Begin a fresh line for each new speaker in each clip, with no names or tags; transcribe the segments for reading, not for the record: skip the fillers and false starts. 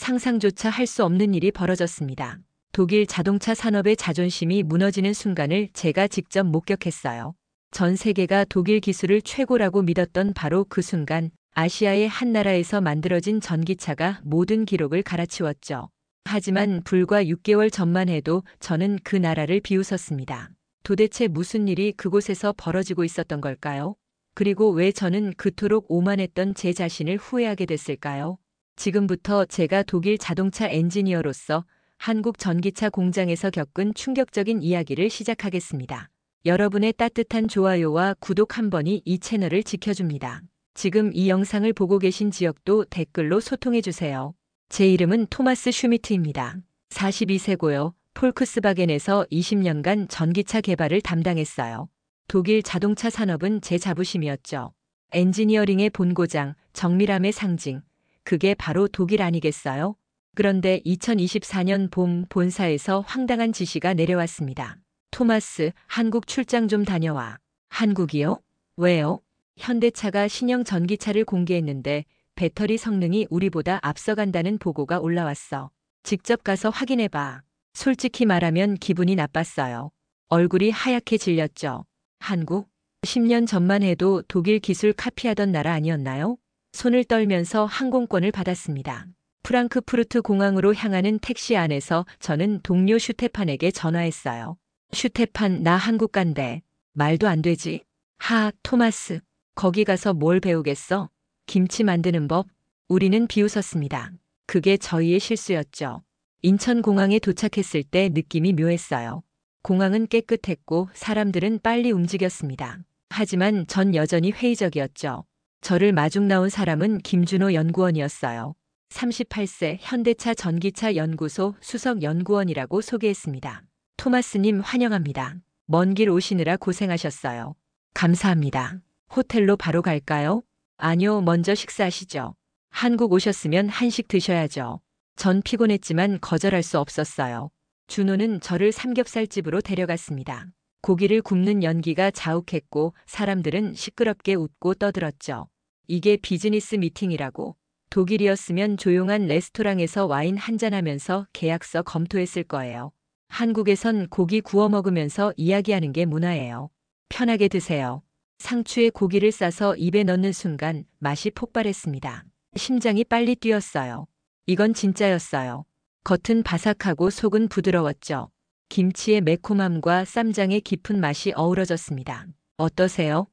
상상조차 할 수 없는 일이 벌어졌습니다. 독일 자동차 산업의 자존심이 무너지는 순간을 제가 직접 목격했어요. 전 세계가 독일 기술을 최고라고 믿었던 바로 그 순간 아시아의 한 나라에서 만들어진 전기차가 모든 기록을 갈아치웠죠. 하지만 불과 6개월 전만 해도 저는 그 나라를 비웃었습니다. 도대체 무슨 일이 그곳에서 벌어지고 있었던 걸까요? 그리고 왜 저는 그토록 오만했던 제 자신을 후회하게 됐을까요? 지금부터 제가 독일 자동차 엔지니어로서 한국 전기차 공장에서 겪은 충격적인 이야기를 시작하겠습니다. 여러분의 따뜻한 좋아요와 구독 한 번이 이 채널을 지켜줍니다. 지금 이 영상을 보고 계신 지역도 댓글로 소통해주세요. 제 이름은 토마스 슈미트입니다. 42세고요. 폴크스바겐에서 20년간 전기차 개발을 담당했어요. 독일 자동차 산업은 제 자부심이었죠. 엔지니어링의 본고장, 정밀함의 상징. 그게 바로 독일 아니겠어요? 그런데 2024년 봄 본사에서 황당한 지시가 내려왔습니다. 토마스, 한국 출장 좀 다녀와. 한국이요? 왜요? 현대차가 신형 전기차를 공개했는데 배터리 성능이 우리보다 앞서간다는 보고가 올라왔어. 직접 가서 확인해봐. 솔직히 말하면 기분이 나빴어요. 얼굴이 하얗게 질렸죠. 한국? 10년 전만 해도 독일 기술 카피하던 나라 아니었나요? 손을 떨면서 항공권을 받았습니다. 프랑크푸르트 공항으로 향하는 택시 안에서 저는 동료 슈테판에게 전화했어요. 슈테판, 나 한국 간대. 말도 안 되지. 하, 토마스. 거기 가서 뭘 배우겠어? 김치 만드는 법? 우리는 비웃었습니다. 그게 저희의 실수였죠. 인천공항에 도착했을 때 느낌이 묘했어요. 공항은 깨끗했고 사람들은 빨리 움직였습니다. 하지만 전 여전히 회의적이었죠. 저를 마중 나온 사람은 김준호 연구원이었어요. 38세 현대차 전기차 연구소 수석 연구원이라고 소개했습니다. 토마스님 환영합니다. 먼 길 오시느라 고생하셨어요. 감사합니다. 호텔로 바로 갈까요? 아니요, 먼저 식사하시죠. 한국 오셨으면 한식 드셔야죠. 전 피곤했지만 거절할 수 없었어요. 준호는 저를 삼겹살집으로 데려갔습니다. 고기를 굽는 연기가 자욱했고 사람들은 시끄럽게 웃고 떠들었죠. 이게 비즈니스 미팅이라고. 독일이었으면 조용한 레스토랑에서 와인 한잔하면서 계약서 검토했을 거예요. 한국에선 고기 구워 먹으면서 이야기하는 게 문화예요. 편하게 드세요. 상추에 고기를 싸서 입에 넣는 순간 맛이 폭발했습니다. 심장이 빨리 뛰었어요. 이건 진짜였어요. 겉은 바삭하고 속은 부드러웠죠. 김치의 매콤함과 쌈장의 깊은 맛이 어우러졌습니다. 어떠세요?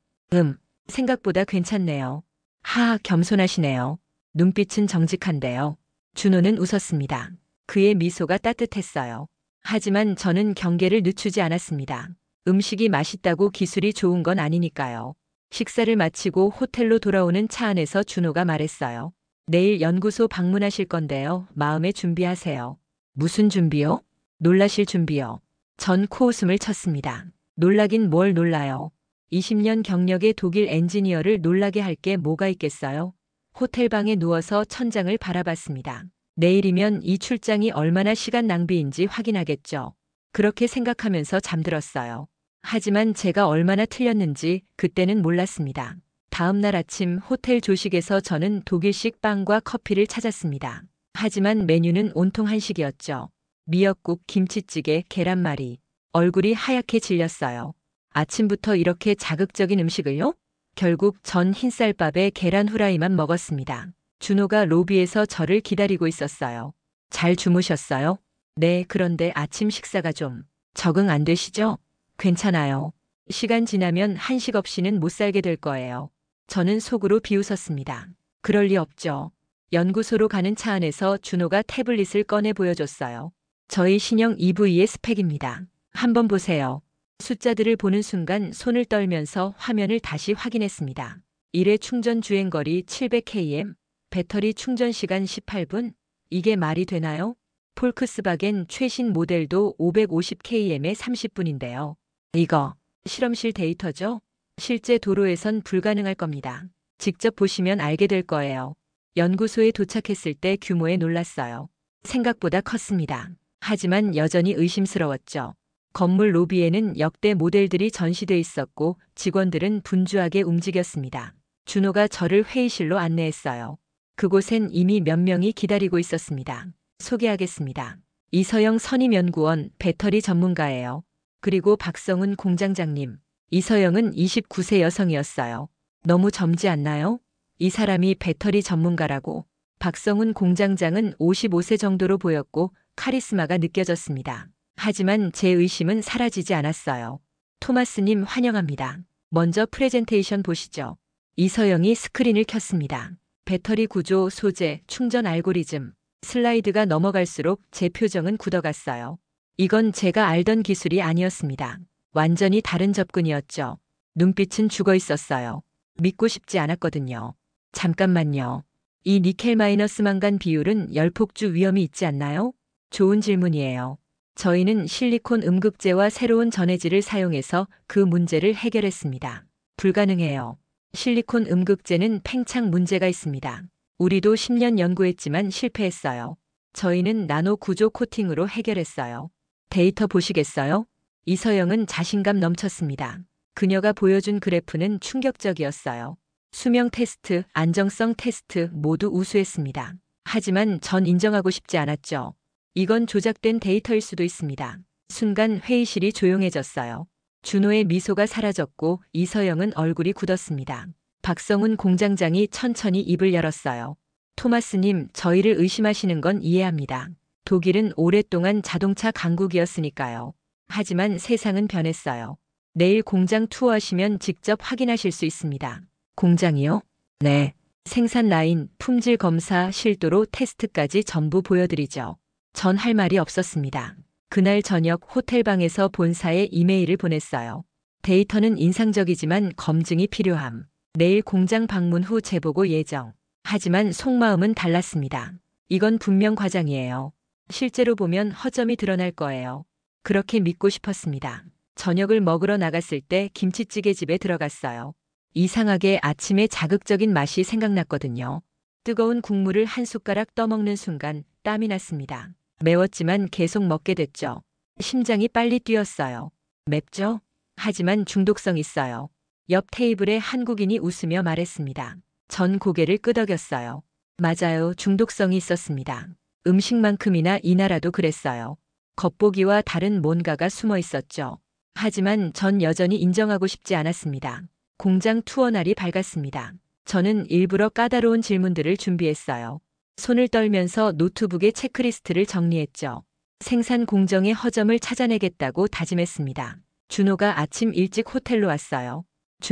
생각보다 괜찮네요. 하, 겸손하시네요. 눈빛은 정직한데요. 준호는 웃었습니다. 그의 미소가 따뜻했어요. 하지만 저는 경계를 늦추지 않았습니다. 음식이 맛있다고 기술이 좋은 건 아니니까요. 식사를 마치고 호텔로 돌아오는 차 안에서 준호가 말했어요. 내일 연구소 방문하실 건데요. 마음에 준비하세요. 무슨 준비요? 놀라실 준비요. 전 코웃음을 쳤습니다. 놀라긴 뭘 놀라요. 20년 경력의 독일 엔지니어를 놀라게 할 게 뭐가 있겠어요? 호텔방에 누워서 천장을 바라봤습니다. 내일이면 이 출장이 얼마나 시간 낭비인지 확인하겠죠. 그렇게 생각하면서 잠들었어요. 하지만 제가 얼마나 틀렸는지 그때는 몰랐습니다. 다음 날 아침 호텔 조식에서 저는 독일식 빵과 커피를 찾았습니다. 하지만 메뉴는 온통 한식이었죠. 미역국, 김치찌개, 계란말이. 얼굴이 하얗게 질렸어요. 아침부터 이렇게 자극적인 음식을요? 결국 전 흰쌀밥에 계란 후라이만 먹었습니다. 준호가 로비에서 저를 기다리고 있었어요. 잘 주무셨어요? 네, 그런데 아침 식사가 좀 적응 안 되시죠? 괜찮아요. 시간 지나면 한식 없이는 못 살게 될 거예요. 저는 속으로 비웃었습니다. 그럴 리 없죠. 연구소로 가는 차 안에서 준호가 태블릿을 꺼내 보여줬어요. 저희 신형 EV의 스펙입니다. 한번 보세요. 숫자들을 보는 순간 손을 떨면서 화면을 다시 확인했습니다. 1회 충전 주행거리 700km, 배터리 충전 시간 18분? 이게 말이 되나요? 폴크스바겐 최신 모델도 550km에 30분인데요. 이거 실험실 데이터죠? 실제 도로에선 불가능할 겁니다. 직접 보시면 알게 될 거예요. 연구소에 도착했을 때 규모에 놀랐어요. 생각보다 컸습니다. 하지만 여전히 의심스러웠죠. 건물 로비에는 역대 모델들이 전시돼 있었고 직원들은 분주하게 움직였습니다. 준호가 저를 회의실로 안내했어요. 그곳엔 이미 몇 명이 기다리고 있었습니다. 소개하겠습니다. 이서영 선임연구원 배터리 전문가예요. 그리고 박성훈 공장장님. 이서영은 29세 여성이었어요. 너무 젊지 않나요? 이 사람이 배터리 전문가라고. 박성훈 공장장은 55세 정도로 보였고 카리스마가 느껴졌습니다. 하지만 제 의심은 사라지지 않았어요. 토마스님 환영합니다. 먼저 프레젠테이션 보시죠. 이서영이 스크린을 켰습니다. 배터리 구조, 소재, 충전 알고리즘. 슬라이드가 넘어갈수록 제 표정은 굳어갔어요. 이건 제가 알던 기술이 아니었습니다. 완전히 다른 접근이었죠. 눈빛은 죽어 있었어요. 믿고 싶지 않았거든요. 잠깐만요. 이 니켈 마이너스 망간 비율은 열폭주 위험이 있지 않나요? 좋은 질문이에요. 저희는 실리콘 음극재와 새로운 전해질을 사용해서 그 문제를 해결했습니다. 불가능해요. 실리콘 음극재는 팽창 문제가 있습니다. 우리도 10년 연구했지만 실패했어요. 저희는 나노 구조 코팅으로 해결했어요. 데이터 보시겠어요? 이서영은 자신감 넘쳤습니다. 그녀가 보여준 그래프는 충격적이었어요. 수명 테스트, 안정성 테스트 모두 우수했습니다. 하지만 전 인정하고 싶지 않았죠. 이건 조작된 데이터일 수도 있습니다. 순간 회의실이 조용해졌어요. 준호의 미소가 사라졌고 이서영은 얼굴이 굳었습니다. 박성훈 공장장이 천천히 입을 열었어요. 토마스님, 저희를 의심하시는 건 이해합니다. 독일은 오랫동안 자동차 강국이었으니까요. 하지만 세상은 변했어요. 내일 공장 투어하시면 직접 확인하실 수 있습니다. 공장이요? 네. 생산 라인, 품질 검사, 실도로 테스트까지 전부 보여드리죠. 전 할 말이 없었습니다. 그날 저녁 호텔방에서 본사에 이메일을 보냈어요. 데이터는 인상적이지만 검증이 필요함. 내일 공장 방문 후 재보고 예정. 하지만 속마음은 달랐습니다. 이건 분명 과장이에요. 실제로 보면 허점이 드러날 거예요. 그렇게 믿고 싶었습니다. 저녁을 먹으러 나갔을 때 김치찌개 집에 들어갔어요. 이상하게 아침에 자극적인 맛이 생각났거든요. 뜨거운 국물을 한 숟가락 떠먹는 순간 땀이 났습니다. 매웠지만 계속 먹게 됐죠. 심장이 빨리 뛰었어요. 맵죠? 하지만 중독성 있어요. 옆 테이블에 한국인이 웃으며 말했습니다. 전 고개를 끄덕였어요. 맞아요. 중독성이 있었습니다. 음식만큼이나 이 나라도 그랬어요. 겉보기와 다른 뭔가가 숨어 있었죠. 하지만 전 여전히 인정하고 싶지 않았습니다. 공장 투어 날이 밝았습니다. 저는 일부러 까다로운 질문들을 준비했어요. 손을 떨면서 노트북에 체크리스트를 정리했죠. 생산 공정의 허점을 찾아내겠다고 다짐했습니다. 준호가 아침 일찍 호텔로 왔어요.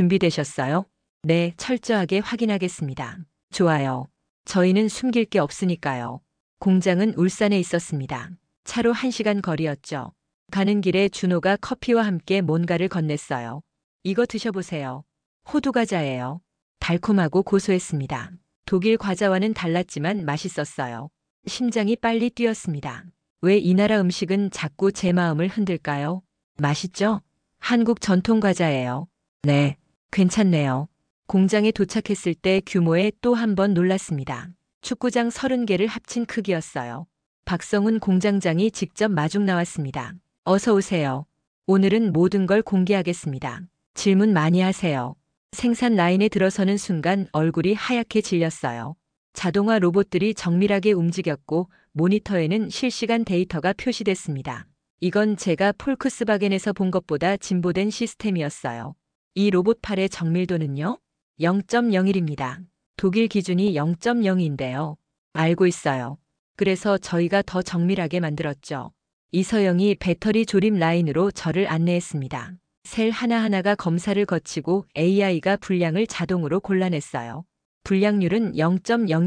준비되셨어요? 네, 철저하게 확인하겠습니다. 좋아요. 저희는 숨길 게 없으니까요. 공장은 울산에 있었습니다. 차로 1시간 거리였죠. 가는 길에 준호가 커피와 함께 뭔가를 건넸어요. 이거 드셔보세요. 호두 과자예요. 달콤하고 고소했습니다. 독일 과자와는 달랐지만 맛있었어요. 심장이 빨리 뛰었습니다. 왜 이 나라 음식은 자꾸 제 마음을 흔들까요? 맛있죠? 한국 전통 과자예요. 네, 괜찮네요. 공장에 도착했을 때 규모에 또 한 번 놀랐습니다. 축구장 30개를 합친 크기였어요. 박성훈 공장장이 직접 마중 나왔습니다. 어서 오세요. 오늘은 모든 걸 공개하겠습니다. 질문 많이 하세요. 생산 라인에 들어서는 순간 얼굴이 하얗게 질렸어요. 자동화 로봇들이 정밀하게 움직였고 모니터에는 실시간 데이터가 표시됐습니다. 이건 제가 폴크스바겐에서 본 것보다 진보된 시스템이었어요. 이 로봇 팔의 정밀도는요? 0.01입니다. 독일 기준이 0.0인데요. 알고 있어요. 그래서 저희가 더 정밀하게 만들었죠. 이서영이 배터리 조립 라인으로 저를 안내했습니다. 셀 하나하나가 검사를 거치고 AI가 분량을 자동으로 골라냈어요. 분량률은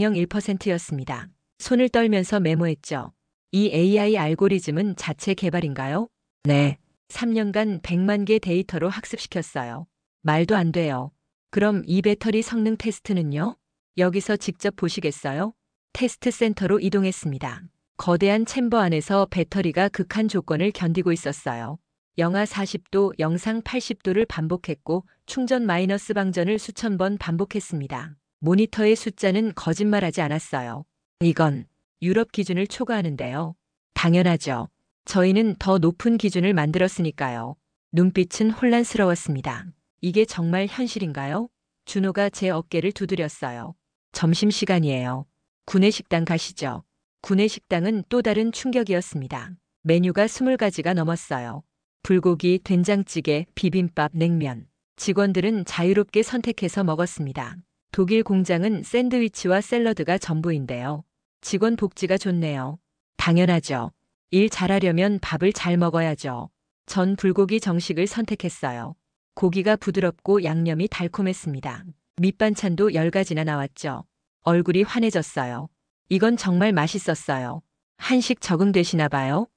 0.001%였습니다. 손을 떨면서 메모했죠. 이 AI 알고리즘은 자체 개발인가요? 네. 3년간 100만 개 데이터로 학습시켰어요. 말도 안 돼요. 그럼 이 배터리 성능 테스트는요? 여기서 직접 보시겠어요? 테스트 센터로 이동했습니다. 거대한 챔버 안에서 배터리가 극한 조건을 견디고 있었어요. 영하 40도, 영상 80도를 반복했고 충전 마이너스 방전을 수천 번 반복했습니다. 모니터의 숫자는 거짓말하지 않았어요. 이건 유럽 기준을 초과하는데요. 당연하죠. 저희는 더 높은 기준을 만들었으니까요. 눈빛은 혼란스러웠습니다. 이게 정말 현실인가요? 준호가 제 어깨를 두드렸어요. 점심시간이에요. 구내식당 가시죠. 구내식당은 또 다른 충격이었습니다. 메뉴가 20가지가 넘었어요. 불고기, 된장찌개, 비빔밥, 냉면. 직원들은 자유롭게 선택해서 먹었습니다. 독일 공장은 샌드위치와 샐러드가 전부인데요. 직원 복지가 좋네요. 당연하죠. 일 잘하려면 밥을 잘 먹어야죠. 전 불고기 정식을 선택했어요. 고기가 부드럽고 양념이 달콤했습니다. 밑반찬도 10가지나 나왔죠. 얼굴이 환해졌어요. 이건 정말 맛있었어요. 한식 적응되시나 봐요?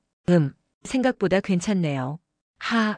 생각보다 괜찮네요.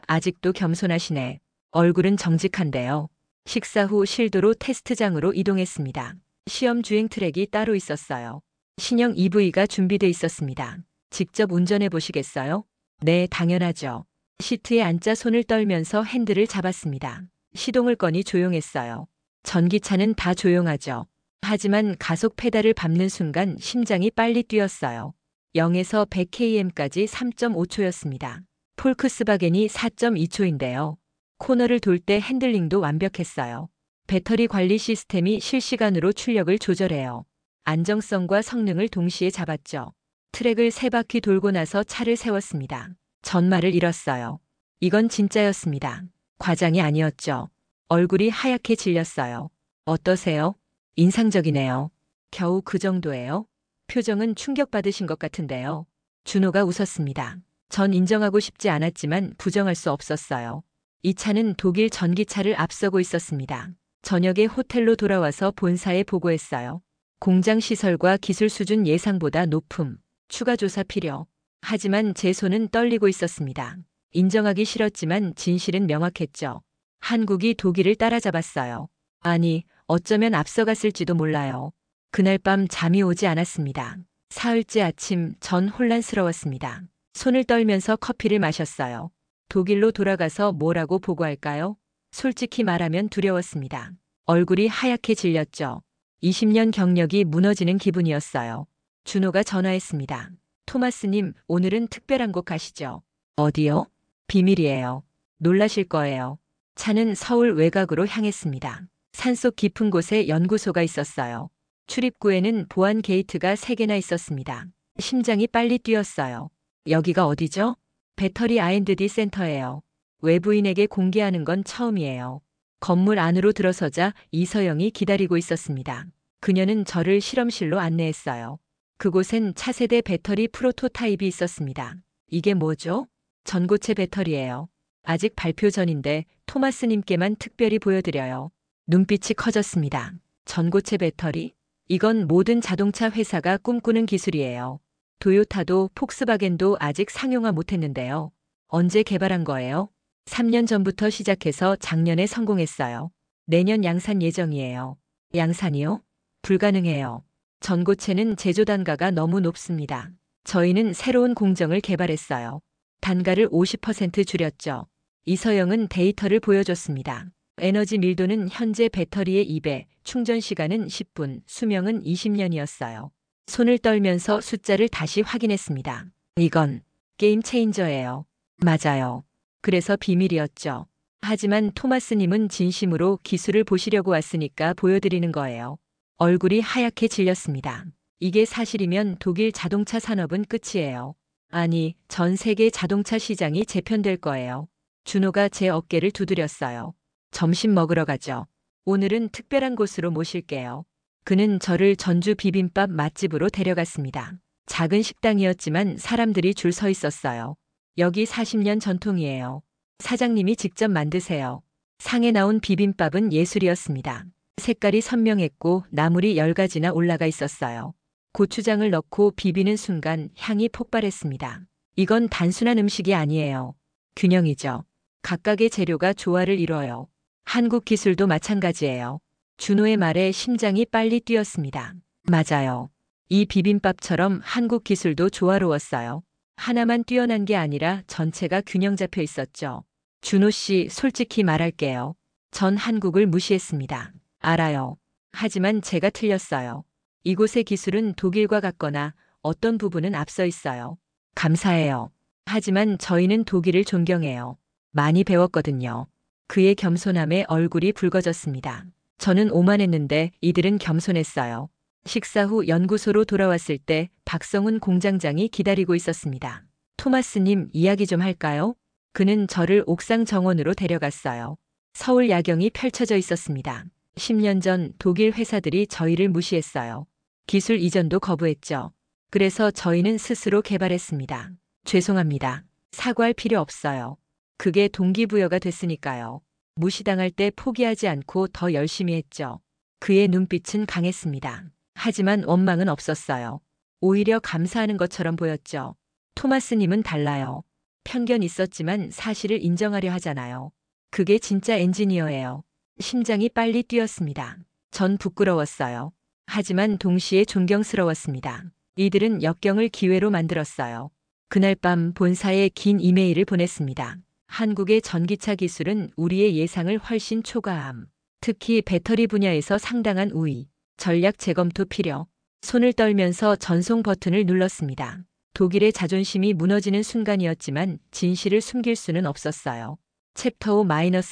아직도 겸손하시네. 얼굴은 정직한데요. 식사 후 실도로 테스트장으로 이동했습니다. 시험 주행 트랙이 따로 있었어요. 신형 EV가 준비돼 있었습니다. 직접 운전해 보시겠어요? 네, 당연하죠. 시트에 앉아 손을 떨면서 핸들을 잡았습니다. 시동을 꺼니 조용했어요. 전기차는 다 조용하죠. 하지만 가속 페달을 밟는 순간 심장이 빨리 뛰었어요. 0에서 100km까지 3.5초였습니다. 폴크스바겐이 4.2초인데요. 코너를 돌 때 핸들링도 완벽했어요. 배터리 관리 시스템이 실시간으로 출력을 조절해요. 안정성과 성능을 동시에 잡았죠. 트랙을 3바퀴 돌고 나서 차를 세웠습니다. 전말을 잃었어요. 이건 진짜였습니다. 과장이 아니었죠. 얼굴이 하얗게 질렸어요. 어떠세요? 인상적이네요. 겨우 그 정도예요? 표정은 충격받으신 것 같은데요. 준호가 웃었습니다. 전 인정하고 싶지 않았지만 부정할 수 없었어요. 이 차는 독일 전기차를 앞서고 있었습니다. 저녁에 호텔로 돌아와서 본사에 보고했어요. 공장 시설과 기술 수준 예상보다 높음. 추가 조사 필요. 하지만 제 손은 떨리고 있었습니다. 인정하기 싫었지만 진실은 명확했죠. 한국이 독일을 따라잡았어요. 아니, 어쩌면 앞서갔을지도 몰라요. 그날 밤 잠이 오지 않았습니다. 사흘째 아침 전 혼란스러웠습니다. 손을 떨면서 커피를 마셨어요. 독일로 돌아가서 뭐라고 보고할까요? 솔직히 말하면 두려웠습니다. 얼굴이 하얗게 질렸죠. 20년 경력이 무너지는 기분이었어요. 준호가 전화했습니다. 토마스님, 오늘은 특별한 곳 가시죠. 어디요? 비밀이에요. 놀라실 거예요. 차는 서울 외곽으로 향했습니다. 산속 깊은 곳에 연구소가 있었어요. 출입구에는 보안 게이트가 3개나 있었습니다. 심장이 빨리 뛰었어요. 여기가 어디죠? 배터리 R&D 센터예요. 외부인에게 공개하는 건 처음이에요. 건물 안으로 들어서자 이서영이 기다리고 있었습니다. 그녀는 저를 실험실로 안내했어요. 그곳엔 차세대 배터리 프로토타입이 있었습니다. 이게 뭐죠? 전고체 배터리예요. 아직 발표 전인데 토마스님께만 특별히 보여드려요. 눈빛이 커졌습니다. 전고체 배터리? 이건 모든 자동차 회사가 꿈꾸는 기술이에요. 도요타도 폭스바겐도 아직 상용화 못했는데요. 언제 개발한 거예요? 3년 전부터 시작해서 작년에 성공했어요. 내년 양산 예정이에요. 양산이요? 불가능해요. 전고체는 제조 단가가 너무 높습니다. 저희는 새로운 공정을 개발했어요. 단가를 50% 줄였죠. 이서영은 데이터를 보여줬습니다. 에너지 밀도는 현재 배터리의 2배, 충전 시간은 10분, 수명은 20년이었어요. 손을 떨면서 숫자를 다시 확인했습니다. 이건 게임 체인저예요. 맞아요. 그래서 비밀이었죠. 하지만 토마스님은 진심으로 기술을 보시려고 왔으니까 보여드리는 거예요. 얼굴이 하얗게 질렸습니다. 이게 사실이면 독일 자동차 산업은 끝이에요. 아니, 전 세계 자동차 시장이 재편될 거예요. 준호가 제 어깨를 두드렸어요. 점심 먹으러 가죠. 오늘은 특별한 곳으로 모실게요. 그는 저를 전주 비빔밥 맛집으로 데려갔습니다. 작은 식당이었지만 사람들이 줄 서 있었어요. 여기 40년 전통이에요. 사장님이 직접 만드세요. 상에 나온 비빔밥은 예술이었습니다. 색깔이 선명했고 나물이 10가지나 올라가 있었어요. 고추장을 넣고 비비는 순간 향이 폭발했습니다. 이건 단순한 음식이 아니에요. 균형이죠. 각각의 재료가 조화를 이뤄요. 한국 기술도 마찬가지예요. 준호의 말에 심장이 빨리 뛰었습니다. 맞아요. 이 비빔밥처럼 한국 기술도 조화로웠어요. 하나만 뛰어난 게 아니라 전체가 균형 잡혀 있었죠. 준호 씨, 솔직히 말할게요. 전 한국을 무시했습니다. 알아요. 하지만 제가 틀렸어요. 이곳의 기술은 독일과 같거나 어떤 부분은 앞서 있어요. 감사해요. 하지만 저희는 독일을 존경해요. 많이 배웠거든요. 그의 겸손함에 얼굴이 붉어졌습니다. 저는 오만했는데 이들은 겸손했어요. 식사 후 연구소로 돌아왔을 때 박성훈 공장장이 기다리고 있었습니다. 토마스님, 이야기 좀 할까요? 그는 저를 옥상 정원으로 데려갔어요. 서울 야경이 펼쳐져 있었습니다. 10년 전 독일 회사들이 저희를 무시했어요. 기술 이전도 거부했죠. 그래서 저희는 스스로 개발했습니다. 죄송합니다. 사과할 필요 없어요. 그게 동기부여가 됐으니까요. 무시당할 때 포기하지 않고 더 열심히 했죠. 그의 눈빛은 강했습니다. 하지만 원망은 없었어요. 오히려 감사하는 것처럼 보였죠. 토마스님은 달라요. 편견 있었지만 사실을 인정하려 하잖아요. 그게 진짜 엔지니어예요. 심장이 빨리 뛰었습니다. 전 부끄러웠어요. 하지만 동시에 존경스러웠습니다. 이들은 역경을 기회로 만들었어요. 그날 밤 본사에 긴 이메일을 보냈습니다. 한국의 전기차 기술은 우리의 예상을 훨씬 초과함. 특히 배터리 분야에서 상당한 우위. 전략 재검토 필요. 손을 떨면서 전송 버튼을 눌렀습니다. 독일의 자존심이 무너지는 순간이었지만 진실을 숨길 수는 없었어요. 챕터 5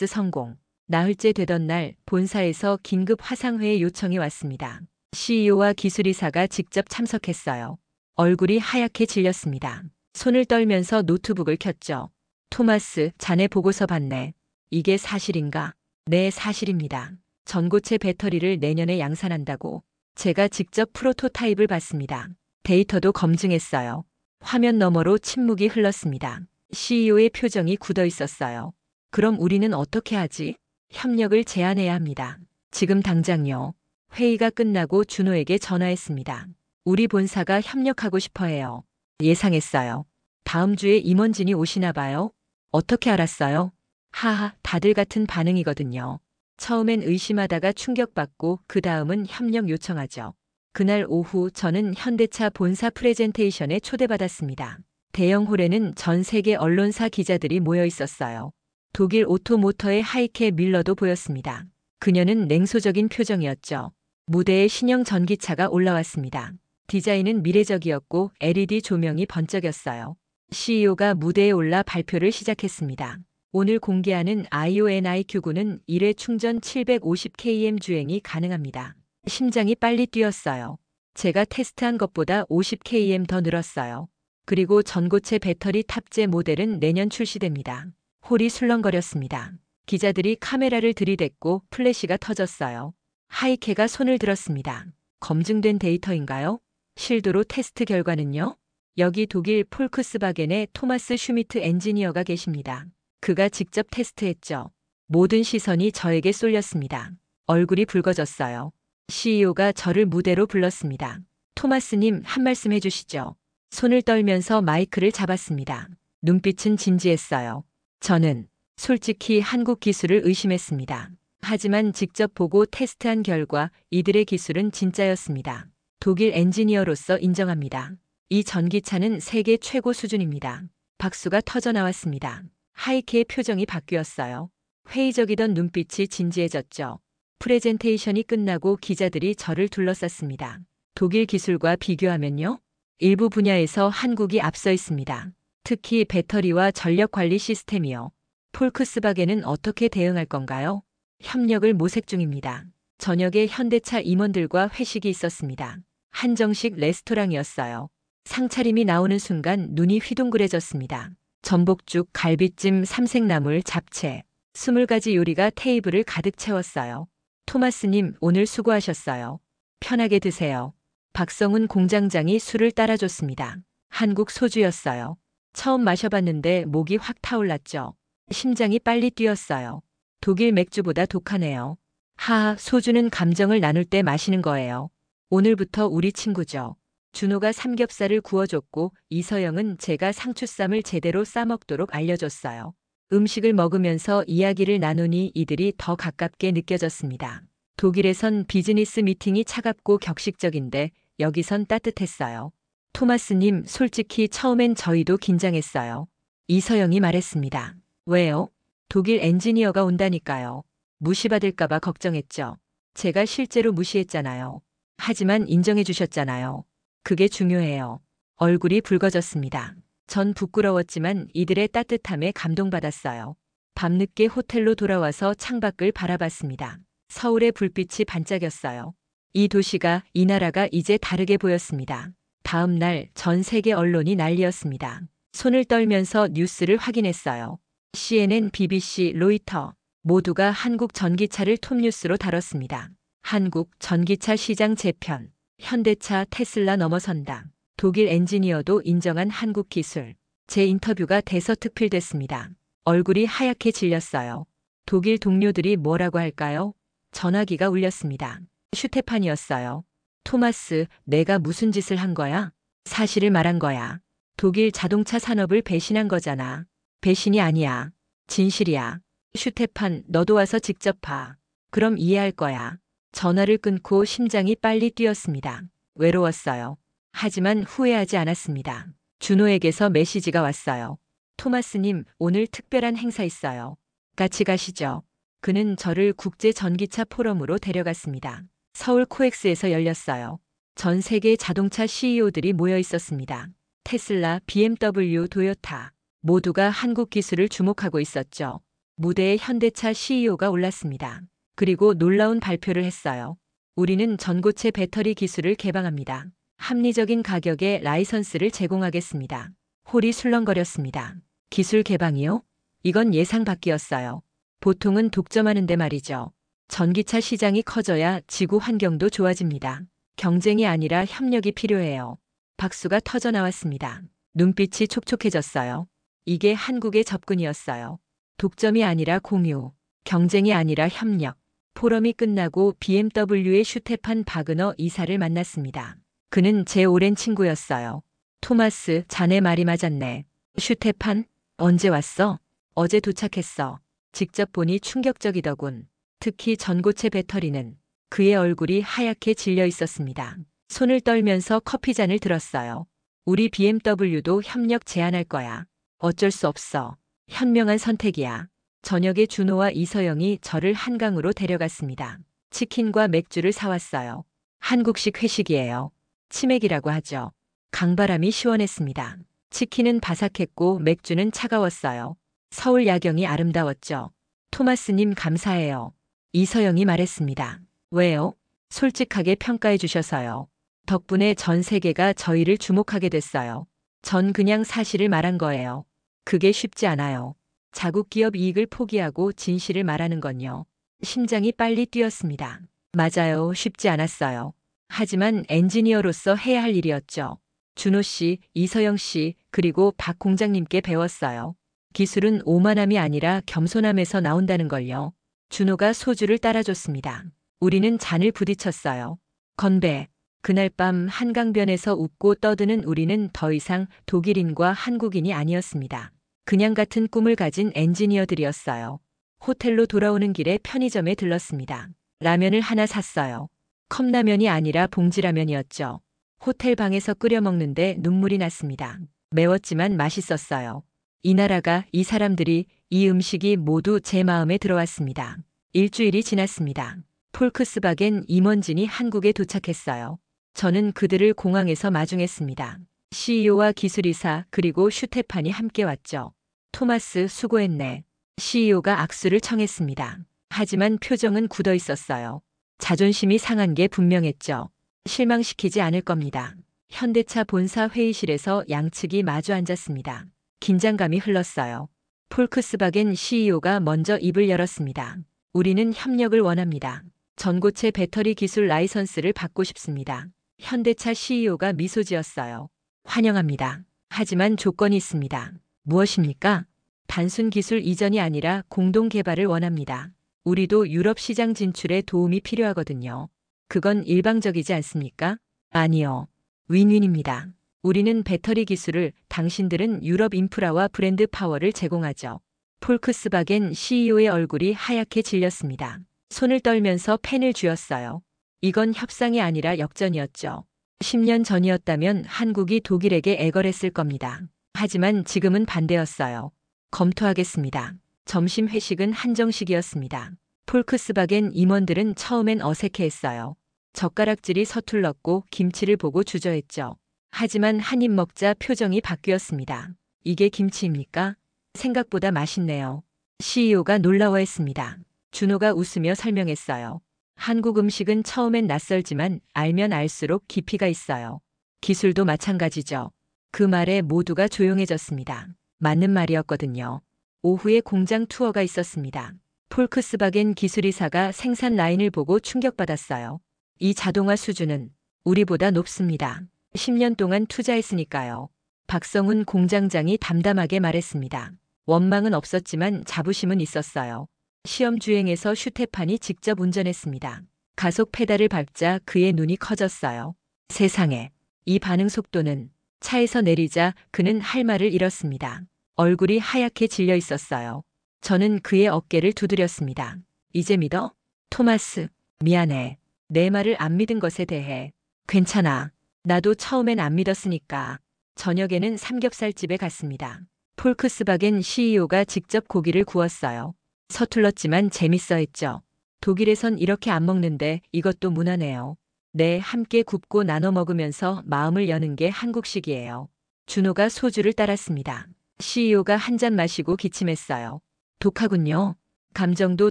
성공. 나흘째 되던 날 본사에서 긴급 화상회의 요청이 왔습니다. CEO와 기술이사가 직접 참석했어요. 얼굴이 하얗게 질렸습니다. 손을 떨면서 노트북을 켰죠. 토마스, 자네 보고서 봤네. 이게 사실인가? 네, 사실입니다. 전고체 배터리를 내년에 양산한다고. 제가 직접 프로토타입을 봤습니다. 데이터도 검증했어요. 화면 너머로 침묵이 흘렀습니다. CEO의 표정이 굳어 있었어요. 그럼 우리는 어떻게 하지? 협력을 제안해야 합니다. 지금 당장요. 회의가 끝나고 준호에게 전화했습니다. 우리 본사가 협력하고 싶어 해요. 예상했어요. 다음 주에 임원진이 오시나 봐요. 어떻게 알았어요? 하하, 다들 같은 반응이거든요. 처음엔 의심하다가 충격받고 그 다음은 협력 요청하죠. 그날 오후 저는 현대차 본사 프레젠테이션에 초대받았습니다. 대형 홀에는 전 세계 언론사 기자들이 모여 있었어요. 독일 오토모터의 하이케 밀러도 보였습니다. 그녀는 냉소적인 표정이었죠. 무대에 신형 전기차가 올라왔습니다. 디자인은 미래적이었고 LED 조명이 번쩍였어요. CEO가 무대에 올라 발표를 시작했습니다. 오늘 공개하는 IONIQ9는 1회 충전 750km 주행이 가능합니다. 심장이 빨리 뛰었어요. 제가 테스트한 것보다 50km 더 늘었어요. 그리고 전고체 배터리 탑재 모델은 내년 출시됩니다. 홀이 술렁거렸습니다. 기자들이 카메라를 들이댔고 플래시가 터졌어요. 하이케가 손을 들었습니다. 검증된 데이터인가요? 실도로 테스트 결과는요? 여기 독일 폴크스바겐의 토마스 슈미트 엔지니어가 계십니다. 그가 직접 테스트했죠. 모든 시선이 저에게 쏠렸습니다. 얼굴이 붉어졌어요. CEO가 저를 무대로 불렀습니다. 토마스님, 한 말씀 해주시죠. 손을 떨면서 마이크를 잡았습니다. 눈빛은 진지했어요. 저는 솔직히 한국 기술을 의심했습니다. 하지만 직접 보고 테스트한 결과 이들의 기술은 진짜였습니다. 독일 엔지니어로서 인정합니다. 이 전기차는 세계 최고 수준입니다. 박수가 터져 나왔습니다. 하이케의 표정이 바뀌었어요. 회의적이던 눈빛이 진지해졌죠. 프레젠테이션이 끝나고 기자들이 저를 둘러쌌습니다. 독일 기술과 비교하면요? 일부 분야에서 한국이 앞서 있습니다. 특히 배터리와 전력 관리 시스템이요. 폴크스바겐은 어떻게 대응할 건가요? 협력을 모색 중입니다. 저녁에 현대차 임원들과 회식이 있었습니다. 한정식 레스토랑이었어요. 상차림이 나오는 순간 눈이 휘둥그레졌습니다. 전복죽, 갈비찜, 삼색나물, 잡채, 20가지 요리가 테이블을 가득 채웠어요. 토마스님, 오늘 수고하셨어요. 편하게 드세요. 박성훈 공장장이 술을 따라줬습니다. 한국 소주였어요. 처음 마셔봤는데 목이 확 타올랐죠. 심장이 빨리 뛰었어요. 독일 맥주보다 독하네요. 하하, 소주는 감정을 나눌 때 마시는 거예요. 오늘부터 우리 친구죠. 준호가 삼겹살을 구워줬고 이서영은 제가 상추쌈을 제대로 싸먹도록 알려줬어요. 음식을 먹으면서 이야기를 나누니 이들이 더 가깝게 느껴졌습니다. 독일에선 비즈니스 미팅이 차갑고 격식적인데 여기선 따뜻했어요. 토마스님, 솔직히 처음엔 저희도 긴장했어요. 이서영이 말했습니다. 왜요? 독일 엔지니어가 온다니까요. 무시받을까봐 걱정했죠. 제가 실제로 무시했잖아요. 하지만 인정해 주셨잖아요. 그게 중요해요. 얼굴이 붉어졌습니다. 전 부끄러웠지만 이들의 따뜻함에 감동받았어요. 밤늦게 호텔로 돌아와서 창밖을 바라봤습니다. 서울의 불빛이 반짝였어요. 이 도시가, 이 나라가 이제 다르게 보였습니다. 다음 날 전 세계 언론이 난리였습니다. 손을 떨면서 뉴스를 확인했어요. CNN, BBC, 로이터 모두가 한국 전기차를 톱뉴스로 다뤘습니다. 한국 전기차 시장 재편, 현대차 테슬라 넘어선다. 독일 엔지니어도 인정한 한국 기술. 제 인터뷰가 대서특필됐습니다. 얼굴이 하얗게 질렸어요. 독일 동료들이 뭐라고 할까요? 전화기가 울렸습니다. 슈테판이었어요. 토마스, 내가 무슨 짓을 한 거야? 사실을 말한 거야. 독일 자동차 산업을 배신한 거잖아. 배신이 아니야. 진실이야. 슈테판, 너도 와서 직접 봐. 그럼 이해할 거야. 전화를 끊고 심장이 빨리 뛰었습니다. 외로웠어요. 하지만 후회하지 않았습니다. 준호에게서 메시지가 왔어요. 토마스님, 오늘 특별한 행사 있어요. 같이 가시죠. 그는 저를 국제 전기차 포럼으로 데려갔습니다. 서울 코엑스에서 열렸어요. 전 세계 자동차 CEO들이 모여 있었습니다. 테슬라, BMW, 도요타 모두가 한국 기술을 주목하고 있었죠. 무대에 현대차 CEO가 올랐습니다. 그리고 놀라운 발표를 했어요. 우리는 전고체 배터리 기술을 개방합니다. 합리적인 가격에 라이선스를 제공하겠습니다. 홀이 술렁거렸습니다. 기술 개방이요? 이건 예상 밖이었어요. 보통은 독점하는데 말이죠. 전기차 시장이 커져야 지구 환경도 좋아집니다. 경쟁이 아니라 협력이 필요해요. 박수가 터져 나왔습니다. 눈빛이 촉촉해졌어요. 이게 한국의 접근이었어요. 독점이 아니라 공유, 경쟁이 아니라 협력. 포럼이 끝나고 BMW의 슈테판 바그너 이사를 만났습니다. 그는 제 오랜 친구였어요. 토마스, 자네 말이 맞았네. 슈테판? 언제 왔어? 어제 도착했어. 직접 보니 충격적이더군. 특히 전고체 배터리는. 그의 얼굴이 하얗게 질려 있었습니다. 손을 떨면서 커피잔을 들었어요. 우리 BMW도 협력 제안할 거야. 어쩔 수 없어. 현명한 선택이야. 저녁에 준호와 이서영이 저를 한강으로 데려갔습니다. 치킨과 맥주를 사왔어요. 한국식 회식이에요. 치맥이라고 하죠. 강바람이 시원했습니다. 치킨은 바삭했고 맥주는 차가웠어요. 서울 야경이 아름다웠죠. 토마스님 감사해요. 이서영이 말했습니다. 왜요? 솔직하게 평가해 주셔서요. 덕분에 전 세계가 저희를 주목하게 됐어요. 전 그냥 사실을 말한 거예요. 그게 쉽지 않아요. 자국 기업 이익을 포기하고 진실을 말하는 건요. 심장이 빨리 뛰었습니다. 맞아요. 쉽지 않았어요. 하지만 엔지니어로서 해야 할 일이었죠. 준호 씨, 이서영 씨, 그리고 박 공장님께 배웠어요. 기술은 오만함이 아니라 겸손함에서 나온다는 걸요. 준호가 소주를 따라줬습니다. 우리는 잔을 부딪혔어요. 건배. 그날 밤 한강변에서 웃고 떠드는 우리는 더 이상 독일인과 한국인이 아니었습니다. 그냥 같은 꿈을 가진 엔지니어들이었어요. 호텔로 돌아오는 길에 편의점에 들렀습니다. 라면을 하나 샀어요. 컵라면이 아니라 봉지라면이었죠. 호텔 방에서 끓여 먹는데 눈물이 났습니다. 매웠지만 맛있었어요. 이 나라가, 이 사람들이, 이 음식이 모두 제 마음에 들어왔습니다. 일주일이 지났습니다. 폴크스바겐 임원진이 한국에 도착했어요. 저는 그들을 공항에서 마중했습니다. CEO와 기술이사 그리고 슈테판이 함께 왔죠. 토마스 수고했네. CEO가 악수를 청했습니다. 하지만 표정은 굳어 있었어요. 자존심이 상한 게 분명했죠. 실망시키지 않을 겁니다. 현대차 본사 회의실에서 양측이 마주 앉았습니다. 긴장감이 흘렀어요. 폴크스바겐 CEO가 먼저 입을 열었습니다. 우리는 협력을 원합니다. 전고체 배터리 기술 라이선스를 받고 싶습니다. 현대차 CEO가 미소 지었어요. 환영합니다. 하지만 조건이 있습니다. 무엇입니까? 단순 기술 이전이 아니라 공동 개발을 원합니다. 우리도 유럽 시장 진출에 도움이 필요하거든요. 그건 일방적이지 않습니까? 아니요. 윈윈입니다. 우리는 배터리 기술을, 당신들은 유럽 인프라와 브랜드 파워를 제공하죠. 폴크스바겐 CEO의 얼굴이 하얗게 질렸습니다. 손을 떨면서 펜을 쥐었어요. 이건 협상이 아니라 역전이었죠. 10년 전이었다면 한국이 독일에게 애걸했을 겁니다. 하지만 지금은 반대였어요. 검토하겠습니다. 점심 회식은 한정식이었습니다. 폴크스바겐 임원들은 처음엔 어색해했어요. 젓가락질이 서툴렀고 김치를 보고 주저했죠. 하지만 한 입 먹자 표정이 바뀌었습니다. 이게 김치입니까? 생각보다 맛있네요. CEO가 놀라워했습니다. 준호가 웃으며 설명했어요. 한국 음식은 처음엔 낯설지만 알면 알수록 깊이가 있어요. 기술도 마찬가지죠. 그 말에 모두가 조용해졌습니다. 맞는 말이었거든요. 오후에 공장 투어가 있었습니다. 폴크스바겐 기술이사가 생산 라인을 보고 충격받았어요. 이 자동화 수준은 우리보다 높습니다. 10년 동안 투자했으니까요. 박성훈 공장장이 담담하게 말했습니다. 원망은 없었지만 자부심은 있었어요. 시험 주행에서 슈테판이 직접 운전했습니다. 가속 페달을 밟자 그의 눈이 커졌어요. 세상에, 이 반응 속도는. 차에서 내리자 그는 할 말을 잃었습니다. 얼굴이 하얗게 질려 있었어요. 저는 그의 어깨를 두드렸습니다. 이제 믿어? 토마스, 미안해. 내 말을 안 믿은 것에 대해. 괜찮아. 나도 처음엔 안 믿었으니까. 저녁에는 삼겹살집에 갔습니다. 폴크스바겐 CEO가 직접 고기를 구웠어요. 서툴렀지만 재밌어 했죠. 독일에선 이렇게 안 먹는데 이것도 문화네요. 네, 함께 굽고 나눠 먹으면서 마음을 여는 게 한국식이에요. 준호가 소주를 따랐습니다. CEO가 한 잔 마시고 기침했어요. 독하군요. 감정도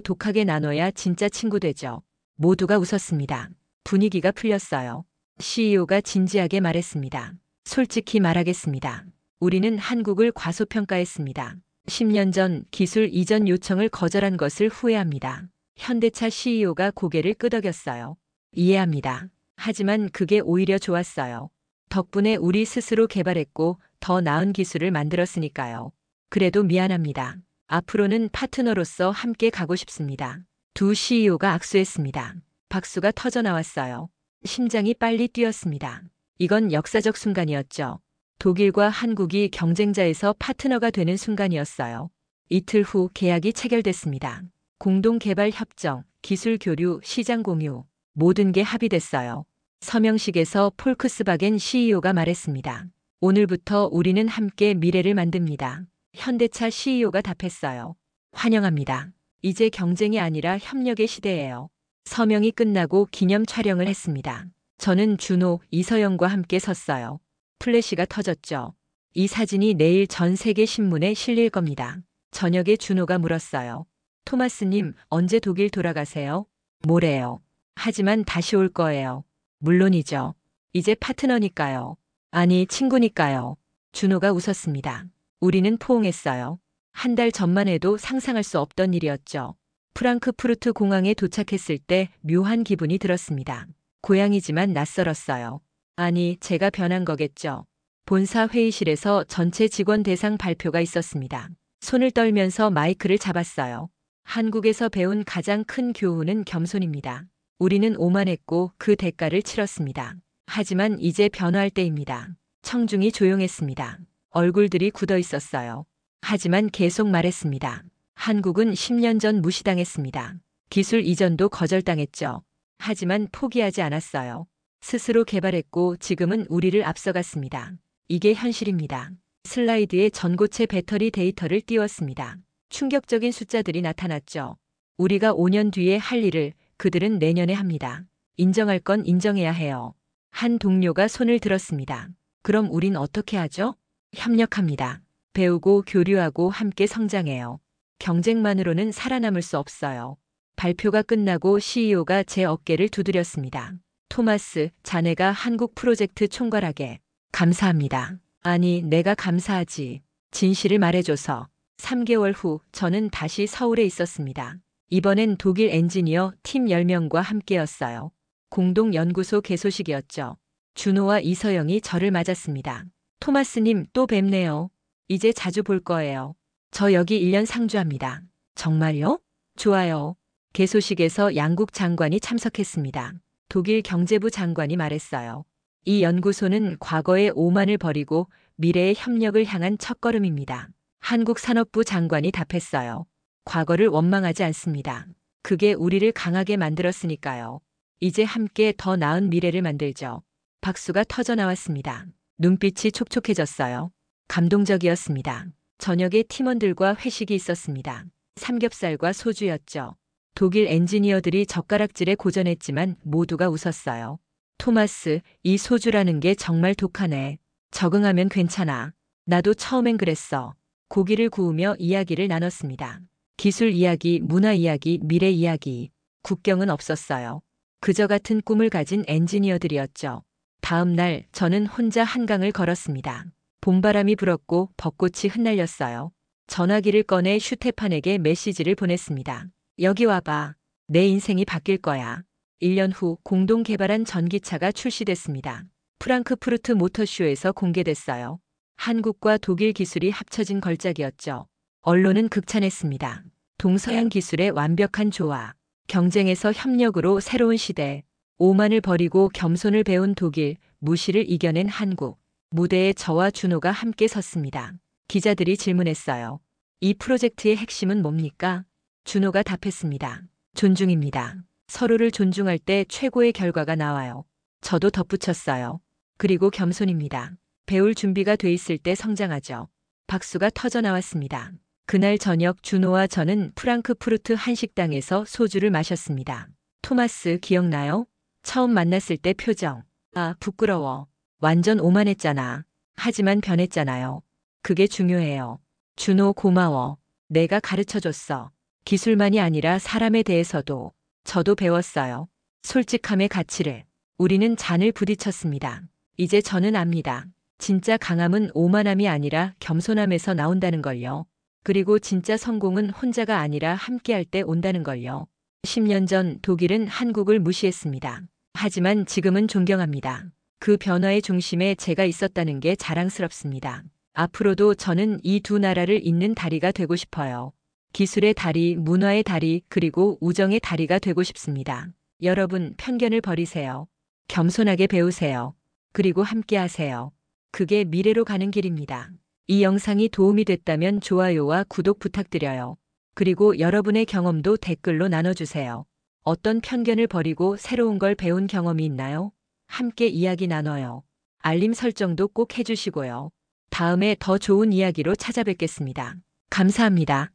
독하게 나눠야 진짜 친구 되죠. 모두가 웃었습니다. 분위기가 풀렸어요. CEO가 진지하게 말했습니다. 솔직히 말하겠습니다. 우리는 한국을 과소평가했습니다. 10년 전 기술 이전 요청을 거절한 것을 후회합니다. 현대차 CEO가 고개를 끄덕였어요. 이해합니다. 하지만 그게 오히려 좋았어요. 덕분에 우리 스스로 개발했고 더 나은 기술을 만들었으니까요. 그래도 미안합니다. 앞으로는 파트너로서 함께 가고 싶습니다. 두 CEO가 악수했습니다. 박수가 터져 나왔어요. 심장이 빨리 뛰었습니다. 이건 역사적 순간이었죠. 독일과 한국이 경쟁자에서 파트너가 되는 순간이었어요. 이틀 후 계약이 체결됐습니다. 공동 개발 협정, 기술 교류, 시장 공유, 모든 게 합의됐어요. 서명식에서 폴크스바겐 CEO가 말했습니다. 오늘부터 우리는 함께 미래를 만듭니다. 현대차 CEO가 답했어요. 환영합니다. 이제 경쟁이 아니라 협력의 시대예요. 서명이 끝나고 기념 촬영을 했습니다. 저는 준호, 이서영과 함께 섰어요. 플래시가 터졌죠. 이 사진이 내일 전 세계 신문에 실릴 겁니다. 저녁에 준호가 물었어요. 토마스님, 언제 독일 돌아가세요? 모레요. 하지만 다시 올 거예요. 물론이죠. 이제 파트너니까요. 아니, 친구니까요. 준호가 웃었습니다. 우리는 포옹했어요. 한 달 전만 해도 상상할 수 없던 일이었죠. 프랑크푸르트 공항에 도착했을 때 묘한 기분이 들었습니다. 고향이지만 낯설었어요. 아니, 제가 변한 거겠죠. 본사 회의실에서 전체 직원 대상 발표가 있었습니다. 손을 떨면서 마이크를 잡았어요. 한국에서 배운 가장 큰 교훈은 겸손입니다. 우리는 오만했고 그 대가를 치렀습니다. 하지만 이제 변화할 때입니다. 청중이 조용했습니다. 얼굴들이 굳어 있었어요. 하지만 계속 말했습니다. 한국은 10년 전 무시당했습니다. 기술 이전도 거절당했죠. 하지만 포기하지 않았어요. 스스로 개발했고 지금은 우리를 앞서갔습니다. 이게 현실입니다. 슬라이드에 전고체 배터리 데이터를 띄웠습니다. 충격적인 숫자들이 나타났죠. 우리가 5년 뒤에 할 일을 그들은 내년에 합니다. 인정할 건 인정해야 해요. 한 동료가 손을 들었습니다. 그럼 우린 어떻게 하죠? 협력합니다. 배우고 교류하고 함께 성장해요. 경쟁만으로는 살아남을 수 없어요. 발표가 끝나고 CEO가 제 어깨를 두드렸습니다. 토마스, 자네가 한국 프로젝트 총괄하게. 감사합니다. 아니, 내가 감사하지. 진실을 말해줘서. 3개월 후 저는 다시 서울에 있었습니다. 이번엔 독일 엔지니어 팀 10명과 함께였어요. 공동연구소 개소식이었죠. 준호와 이서영이 저를 맞았습니다. 토마스님, 또 뵙네요. 이제 자주 볼 거예요. 저 여기 1년 상주합니다. 정말요? 좋아요. 개소식에서 양국 장관이 참석했습니다. 독일 경제부 장관이 말했어요. 이 연구소는 과거의 오만을 버리고 미래의 협력을 향한 첫걸음입니다. 한국 산업부 장관이 답했어요. 과거를 원망하지 않습니다. 그게 우리를 강하게 만들었으니까요. 이제 함께 더 나은 미래를 만들죠. 박수가 터져 나왔습니다. 눈빛이 촉촉해졌어요. 감동적이었습니다. 저녁에 팀원들과 회식이 있었습니다. 삼겹살과 소주였죠. 독일 엔지니어들이 젓가락질에 고전했지만 모두가 웃었어요. 토마스, 이 소주라는 게 정말 독하네. 적응하면 괜찮아. 나도 처음엔 그랬어. 고기를 구우며 이야기를 나눴습니다. 기술 이야기, 문화 이야기, 미래 이야기. 국경은 없었어요. 그저 같은 꿈을 가진 엔지니어들이었죠. 다음 날 저는 혼자 한강을 걸었습니다. 봄바람이 불었고 벚꽃이 흩날렸어요. 전화기를 꺼내 슈테판에게 메시지를 보냈습니다. 여기 와봐. 내 인생이 바뀔 거야. 1년 후 공동 개발한 전기차가 출시됐습니다. 프랑크푸르트 모터쇼에서 공개됐어요. 한국과 독일 기술이 합쳐진 걸작이었죠. 언론은 극찬했습니다. 동서양 기술의 완벽한 조화. 경쟁에서 협력으로 새로운 시대. 오만을 버리고 겸손을 배운 독일, 무시를 이겨낸 한국. 무대에 저와 준호가 함께 섰습니다. 기자들이 질문했어요. 이 프로젝트의 핵심은 뭡니까? 준호가 답했습니다. 존중입니다. 서로를 존중할 때 최고의 결과가 나와요. 저도 덧붙였어요. 그리고 겸손입니다. 배울 준비가 돼 있을 때 성장하죠. 박수가 터져 나왔습니다. 그날 저녁 준호와 저는 프랑크푸르트 한식당에서 소주를 마셨습니다. 토마스 기억나요? 처음 만났을 때 표정. 아, 부끄러워. 완전 오만했잖아. 하지만 변했잖아요. 그게 중요해요. 준호 고마워. 내가 가르쳐줬어. 기술만이 아니라 사람에 대해서도. 저도 배웠어요. 솔직함의 가치를. 우리는 잔을 부딪혔습니다. 이제 저는 압니다. 진짜 강함은 오만함이 아니라 겸손함에서 나온다는 걸요. 그리고 진짜 성공은 혼자가 아니라 함께할 때 온다는 걸요. 10년 전 독일은 한국을 무시했습니다. 하지만 지금은 존경합니다. 그 변화의 중심에 제가 있었다는 게 자랑스럽습니다. 앞으로도 저는 이 두 나라를 잇는 다리가 되고 싶어요. 기술의 다리, 문화의 다리, 그리고 우정의 다리가 되고 싶습니다. 여러분, 편견을 버리세요. 겸손하게 배우세요. 그리고 함께 하세요. 그게 미래로 가는 길입니다. 이 영상이 도움이 됐다면 좋아요와 구독 부탁드려요. 그리고 여러분의 경험도 댓글로 나눠주세요. 어떤 편견을 버리고 새로운 걸 배운 경험이 있나요? 함께 이야기 나눠요. 알림 설정도 꼭 해주시고요. 다음에 더 좋은 이야기로 찾아뵙겠습니다. 감사합니다.